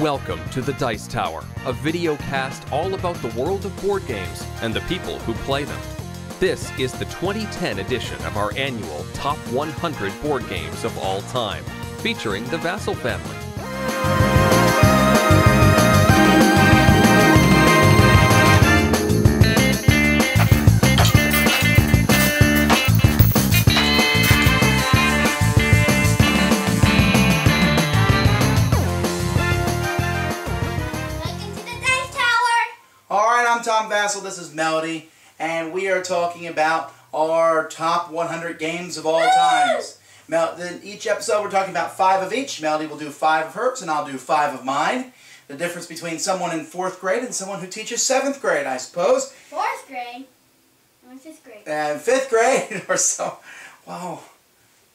Welcome to the Dice Tower, a video cast all about the world of board games and the people who play them. This is the 2010 edition of our annual Top 100 Board Games of All Time, featuring the Vassal family. I'm Tom Vassal, this is Melody, and we are talking about our top 100 games of all times. Each episode we're talking about 5 of each. Melody will do 5 of hers, and I'll do 5 of mine. The difference between someone in 4th grade and someone who teaches 7th grade, I suppose. 4th grade? I'm in 5th grade. 5th grade or so. Wow,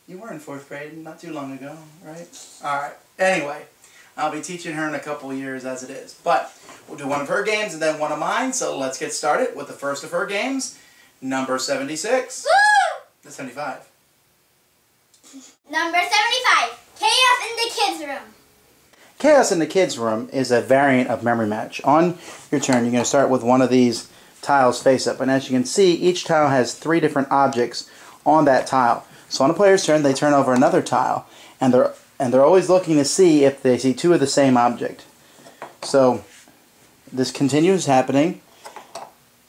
you were in 4th grade not too long ago, right? Alright, anyway, I'll be teaching her in a couple of years as it is. But we'll do one of her games and then one of mine, so let's get started with the first of her games, number 76. Woo! That's 75. Number 75, Chaos in the Kids Room. Chaos in the Kids Room is a variant of Memory Match. On your turn, you're going to start with one of these tiles face up, and as you can see, each tile has 3 different objects on that tile. So on a player's turn, they turn over another tile, and they're always looking to see if they see 2 of the same object. So this continues happening,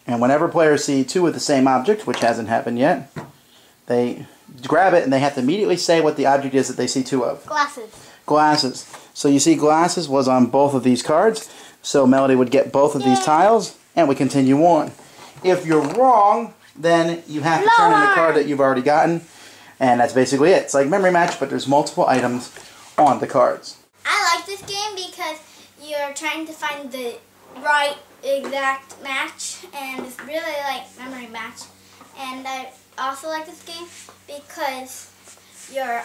and whenever players see 2 of the same object, which hasn't happened yet, they grab it and they have to immediately say what the object is that they see 2 of. Glasses. Glasses. So you see glasses was on both of these cards, so Melody would get both of these tiles, and we continue on. If you're wrong, then you have to turn in the card that you've already gotten, and that's basically it. It's like Memory Match, but there's multiple items on the cards. I like this game because you're trying to find the right exact match, and it's really like Memory Match. And I also like this game because you're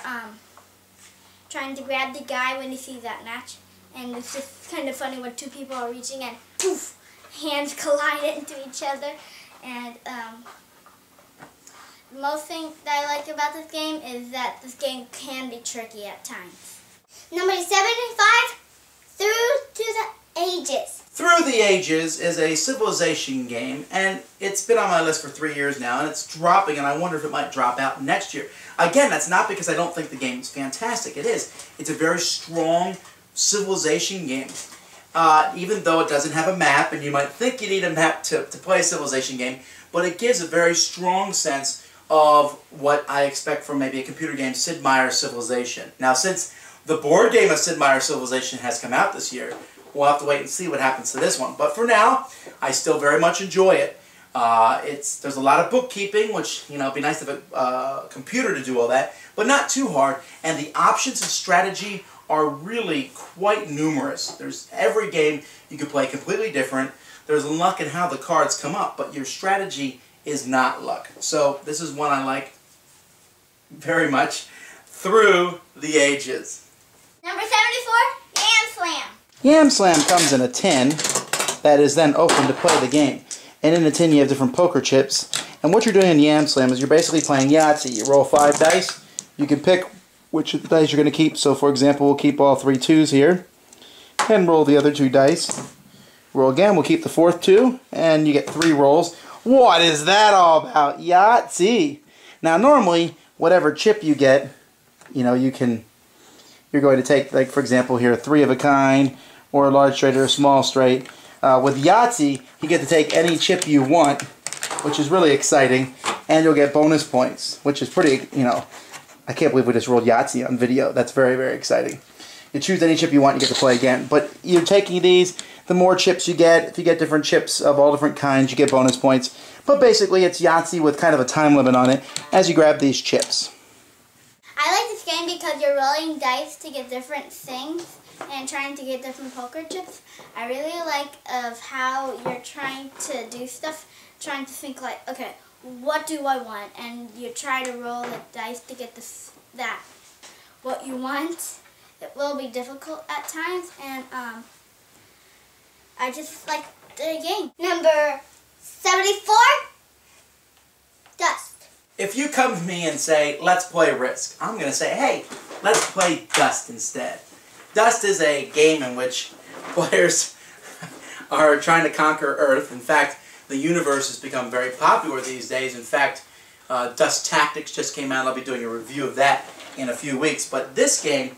trying to grab the guy when you see that match, and it's just kind of funny when 2 people are reaching and poof, hands collide into each other. And the most thing that I like about this game is that this game can be tricky at times. Number 75, Through to the Ages. Through the Ages is a Civilization game, and it's been on my list for 3 years now, and it's dropping, and I wonder if it might drop out next year. Again, that's not because I don't think the game is fantastic. It is. It's a very strong Civilization game. Even though it doesn't have a map, and you might think you need a map to play a Civilization game, but it gives a very strong sense of what I expect from maybe a computer game, Sid Meier's Civilization. Now, since the board game of Sid Meier's Civilization has come out this year, we'll have to wait and see what happens to this one. But for now, I still very much enjoy it. There's a lot of bookkeeping, which, you know, it'd be nice to have a computer to do all that, but not too hard. And the options and strategy are really quite numerous. There's every game you can play completely different. There's luck in how the cards come up, but your strategy is not luck. So this is one I like very much. Through the Ages. Number 74, Yam Slam. Yam Slam comes in a tin that is then open to play the game. And in the tin you have different poker chips. And what you're doing in Yam Slam is you're basically playing Yahtzee. You roll 5 dice. You can pick which of the dice you're going to keep. So for example, we'll keep all 3 2s here. And roll the other 2 dice. Roll again, we'll keep the 4th 2. And you get 3 rolls. What is that all about? Yahtzee! Now normally, whatever chip you get, you know, you're going to take, like for example here, 3 of a kind, or a large straight or a small straight. With Yahtzee, you get to take any chip you want, which is really exciting, and you'll get bonus points, which is pretty, you know, I can't believe we just rolled Yahtzee on video. That's very, very exciting. You choose any chip you want, you get to play again. But you're taking these, the more chips you get, if you get different chips of all different kinds, you get bonus points. But basically, it's Yahtzee with kind of a time limit on it as you grab these chips. I like this game because you're rolling dice to get different things and trying to get different poker chips. I really like of how you're trying to do stuff, trying to think like, okay, what do I want? And you try to roll the dice to get what you want. It will be difficult at times, and I just like the game. Number 74, Dust. If you come to me and say, let's play Risk, I'm going to say, hey, let's play Dust instead. Dust is a game in which players are trying to conquer Earth. In fact, the universe has become very popular these days. In fact, Dust Tactics just came out. I'll be doing a review of that in a few weeks. But this game,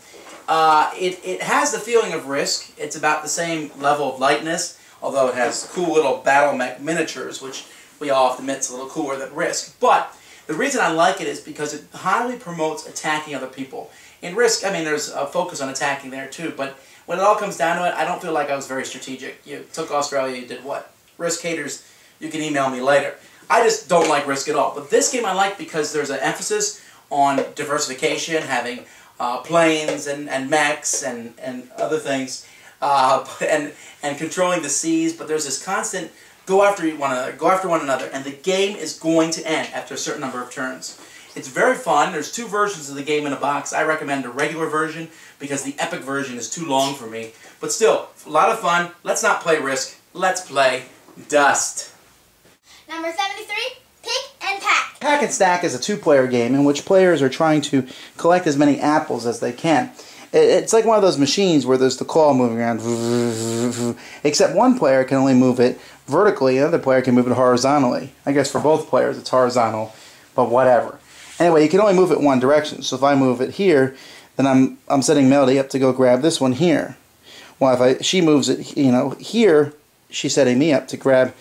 it has the feeling of Risk. It's about the same level of lightness, although it has cool little battle mech miniatures, which we all have to admit is a little cooler than Risk. But the reason I like it is because it highly promotes attacking other people. In Risk, I mean, there's a focus on attacking there too, but when it all comes down to it, I don't feel like I was very strategic. You took Australia, you did what? Risk haters, you can email me later. I just don't like Risk at all. But this game I like because there's an emphasis on diversification, having planes and mechs and other things, and controlling the seas. But there's this constant go after one another, and the game is going to end after a certain number of turns. It's very fun. There's two versions of the game in a box. I recommend a regular version because the epic version is too long for me. But still, a lot of fun. Let's not play Risk. Let's play Dust. Number 73, Pick and Pack. Pack and Stack is a two-player game in which players are trying to collect as many apples as they can. It's like one of those machines where there's the claw moving around, except one player can only move it vertically, and the other player can move it horizontally. I guess for both players it's horizontal, but whatever. Anyway, you can only move it one direction, so if I move it here, then I'm setting Melody up to go grab this one here. Well, if she moves it, here, she's setting me up to grab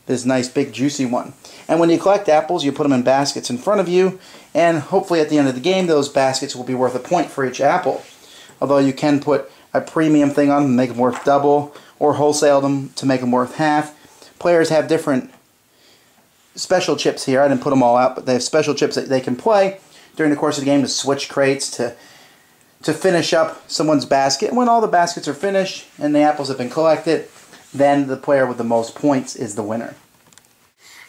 this nice big juicy one. And when you collect apples, you put them in baskets in front of you, and hopefully at the end of the game, those baskets will be worth a point for each apple. Although you can put a premium thing on them and make them worth double, or wholesale them to make them worth half. Players have different special chips here. I didn't put them all out, but they have special chips that they can play during the course of the game to switch crates to finish up someone's basket. When all the baskets are finished and the apples have been collected, then the player with the most points is the winner.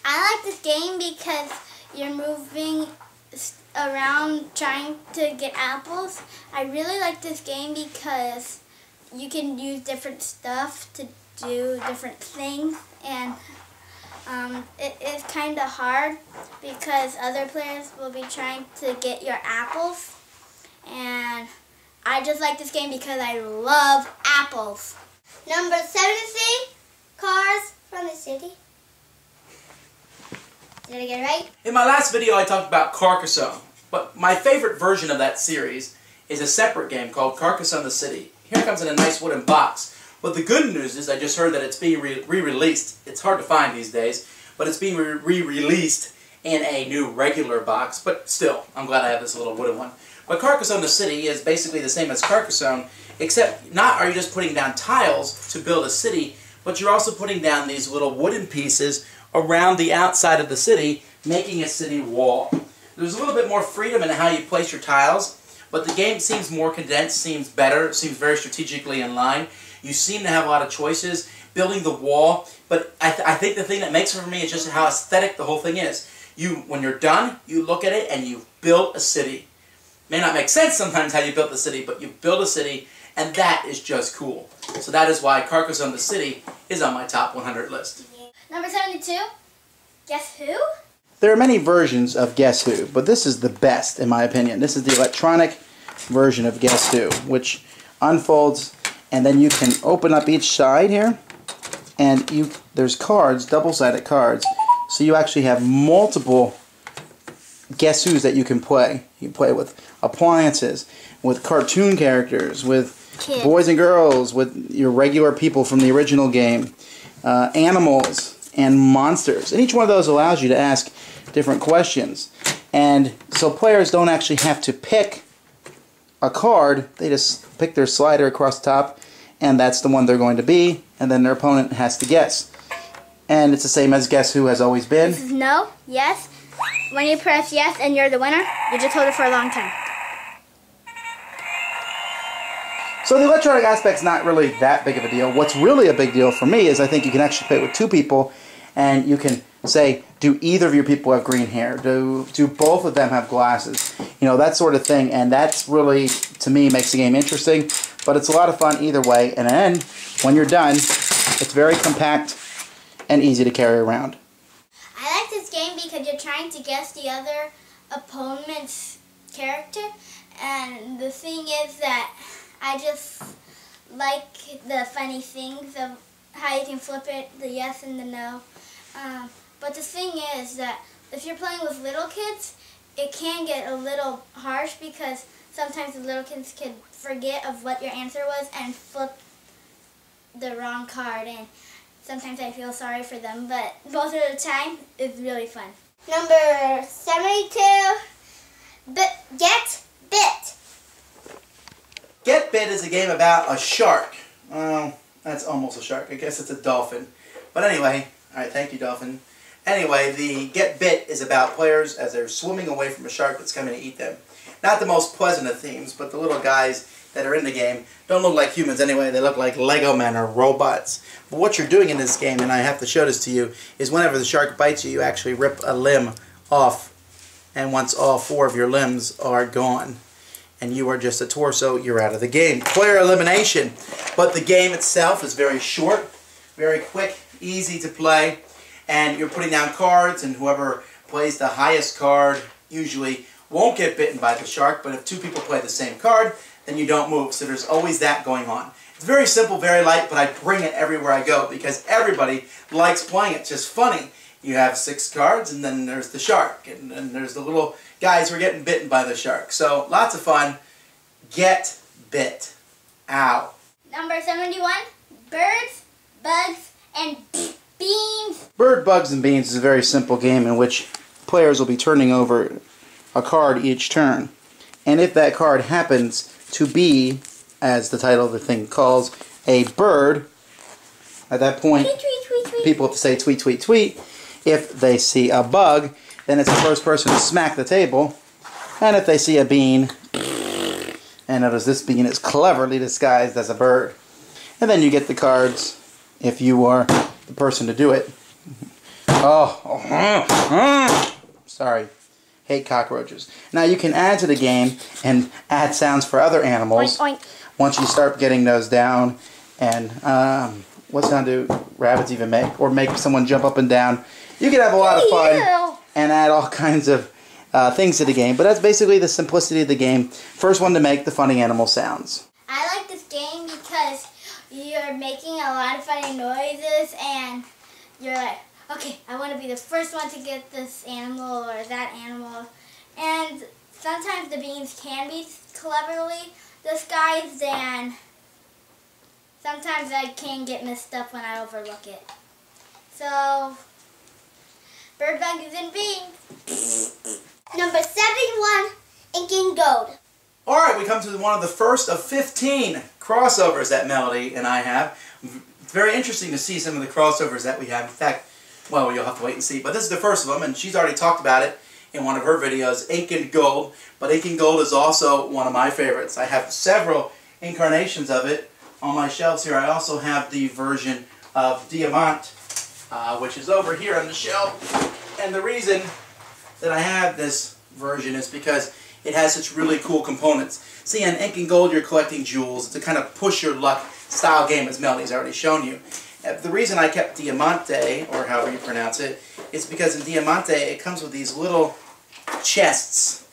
I like this game because you're moving around trying to get apples. I really like this game because you can use different stuff to do different things, and it is kind of hard because other players will be trying to get your apples, and I just like this game because I love apples. Number 73, Cars from the City. Did I get it right? In my last video I talked about Carcassonne, but my favorite version of that series is a separate game called Carcassonne the City. Here it comes in a nice wooden box. But the good news is I just heard that it's being re-released. It's hard to find these days, but it's being re-released in a new regular box. But still, I'm glad I have this little wooden one. But Carcassonne the City is basically the same as Carcassonne, except not are you just putting down tiles to build a city, but you're also putting down these little wooden pieces around the outside of the city, making a city wall. There's a little bit more freedom in how you place your tiles, but the game seems more condensed, seems better, seems very strategically in line. You seem to have a lot of choices, building the wall, but I think the thing that makes it for me is just how aesthetic the whole thing is. When you're done, you look at it and you've built a city. May not make sense sometimes how you built the city, but you've built a city, and that is just cool. So that is why Carcassonne the City is on my top 100 list. Number 72, Guess Who? There are many versions of Guess Who, but this is the best in my opinion. This is the electronic version of Guess Who, which unfolds, and then you can open up each side here, and there's cards, double-sided cards, so you actually have multiple Guess Who's that you can play. You play with appliances, with cartoon characters, with Kids. Boys and girls, with your regular people from the original game, animals, and monsters. And each one of those allows you to ask different questions. And so players don't actually have to pick a card. They just pick their slider across the top, and that's the one they're going to be, and then their opponent has to guess. And it's the same as Guess Who has always been. This is no, yes. When you press yes and you're the winner, you just hold it for a long time. So the electronic aspect's not really that big of a deal. What's really a big deal for me is I think you can actually play it with two people, and you can say, do either of your people have green hair? Do both of them have glasses? You know, that sort of thing, and that's really, to me, makes the game interesting. But it's a lot of fun either way, and then, when you're done, it's very compact and easy to carry around. I like this game because you're trying to guess the other opponent's character, and the thing is that I just like the funny things of how you can flip it, the yes and the no. But the thing is that if you're playing with little kids, it can get a little harsh because sometimes the little kids can forget of what your answer was and flip the wrong card, and sometimes I feel sorry for them, but most of the time it's really fun. Number 72, Get Bit. Get Bit is a game about a shark. Well, that's almost a shark. I guess it's a dolphin. But anyway, alright, thank you, dolphin. Anyway, the Get Bit is about players as they're swimming away from a shark that's coming to eat them. Not the most pleasant of themes, but the little guys that are in the game don't look like humans anyway. They look like Lego men or robots. But what you're doing in this game, and I have to show this to you, is whenever the shark bites you, you actually rip a limb off. And once all 4 of your limbs are gone, and you are just a torso, you're out of the game. Player elimination. But the game itself is very short, very quick, easy to play. And you're putting down cards, and whoever plays the highest card usually won't get bitten by the shark. But if 2 people play the same card, then you don't move. So there's always that going on. It's very simple, very light, but I bring it everywhere I go because everybody likes playing it. It's just funny. You have 6 cards, and then there's the shark, and then there's the little guys who are getting bitten by the shark. So lots of fun. Get Bit. Ow. Number 71, Birds, Bugs, and Beans. Bird, Bugs, and Beans is a very simple game in which players will be turning over a card each turn. And if that card happens to be, as the title of the thing calls, a bird, at that point, Tweet, tweet, tweet, tweet. people have to say tweet, tweet, tweet. If they see a bug, then it's the first person to smack the table. And if they see a bean, and notice this bean is cleverly disguised as a bird. And then you get the cards if you are the person to do it. Sorry. Hate cockroaches. Now you can add to the game and add sounds for other animals. Oink, oink. Once you start getting those down. And what sound do rabbits even make? Or make someone jump up and down. You can have a lot of fun and add all kinds of things to the game. But that's basically the simplicity of the game. First one to make the funny animal sounds. I like this game because you're making a lot of funny noises and you're like, okay, I want to be the first one to get this animal or that animal. And sometimes the beans can be cleverly disguised, and sometimes I can get messed up when I overlook it. So, Bird, Bugs, and Beans. Number 71, Ink and Gold. Alright, we come to one of the first of 15 crossovers that Melody and I have. It's very interesting to see some of the crossovers that we have. In fact, well, you'll have to wait and see. But this is the first of them, and she's already talked about it in one of her videos, Ink and Gold. But Ink and Gold is also one of my favorites. I have several incarnations of it on my shelves here. I also have the version of Diamant, which is over here on the shelf. And the reason that I have this version is because it has such really cool components. See, in Ink and Gold, you're collecting jewels. It's a kind of push your luck style game, as Melody's already shown you. The reason I kept Diamante, or however you pronounce it, is because in Diamante it comes with these little chests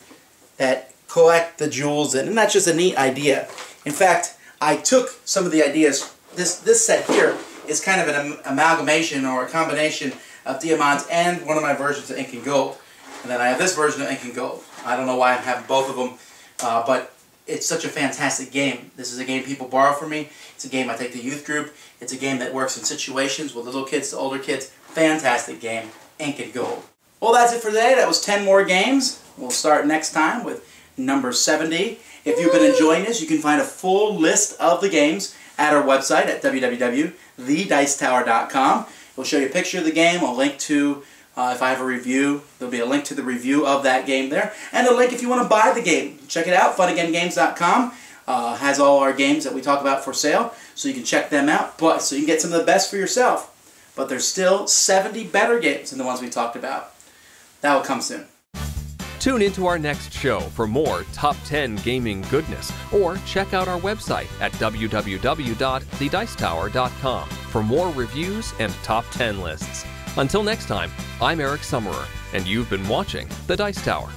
that collect the jewels in, and that's just a neat idea. In fact, I took some of the ideas. This set here is kind of an amalgamation or a combination of Diamante and one of my versions of Ink and Gold. And then I have this version of Ink and Gold. I don't know why I'm having both of them, but it's such a fantastic game. This is a game people borrow from me. It's a game I take to youth group. It's a game that works in situations with little kids to older kids. Fantastic game, Ink and Gold. Well, that's it for today. That was 10 more games. We'll start next time with number 70. If you've been enjoying this, you can find a full list of the games at our website at www.thedicetower.com. We'll show you a picture of the game, a link to, if I have a review, there'll be a link to the review of that game there, and a link if you want to buy the game. Check it out, funagaingames.com. Has all our games that we talk about for sale, so you can check them out, so you can get some of the best for yourself. But there's still 70 better games than the ones we talked about. That will come soon. Tune into our next show for more Top 10 gaming goodness, or check out our website at www.thedicetower.com for more reviews and Top 10 lists. Until next time, I'm Eric Summerer, and you've been watching The Dice Tower.